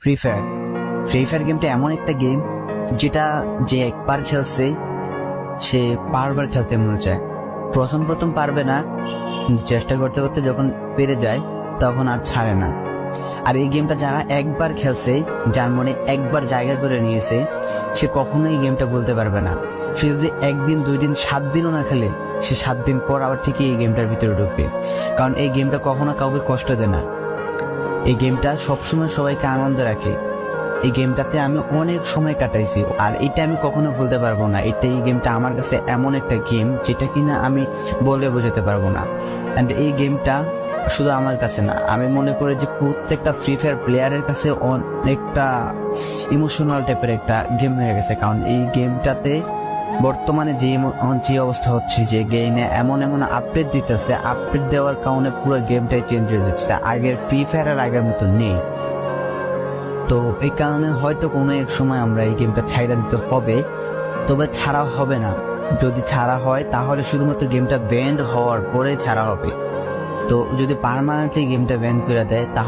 Free fire গেমটা এমন একটা গেম যেটা যে একবার খেলছে সে বারবার খেলতে মনে চায়। প্রথম পারবে না, চেষ্টা করতে করতে যখন পেরে যায় তখন আর ছাড়ে না। আর এই গেমটা যারা একবার খেলছে, যার মনে একবার জায়গা করে নিয়েছে, সে কখনোই এই গেমটা বলতে পারবে না। সে যদি 1 দিন 2 দিন 7 দিনও না খেলে, সে 7 দিন পর আবার ঠিকই এই গেমটার ভিতরে ঢুকবে। কারণ এই গেমটা কখনো কাউকে কষ্ট দেয় না। এই গেমটা সবসময় সবাইকে আনন্দ রাখে। এই গেমটাতে আমি অনেক সময় কাটাইছি, আর এটা আমি কখনো ভুলতে পারবো না। এই গেমটা আমার কাছে এমন একটা গেম যেটা কিনা আমি বলে বোঝাতে পারবো না। অ্যান্ড এই গেমটা শুধু আমার কাছে না, আমি মনে করি যে প্রত্যেকটা ফ্রি ফায়ার প্লেয়ারের কাছে অনেকটা ইমোশনাল টাইপের একটা গেম হয়ে গেছে। কারণ এই গেমটাতে বর্তমানে যে অবস্থা হচ্ছে, যে গেমে এমন আপডেট দিতেছে, আপডেট দেওয়ার কারণে পুরো গেমটাই চেঞ্জ হয়ে যাচ্ছে। আগের ফ্রি ফায়ার আর আগের মতো নেই। তো এই কারণে হয়তো কোনো এক সময় আমরা এই গেমটা ছাইড়া দিতে হবে, তবে ছাড়া হবে না। যদি ছাড়া হয় তাহলে শুধুমাত্র গেমটা ব্যান্ড হওয়ার পরে ছাড়া হবে। তো যদি পার্মানেন্টলি গেমটা ব্যান করে দেয় তাহলে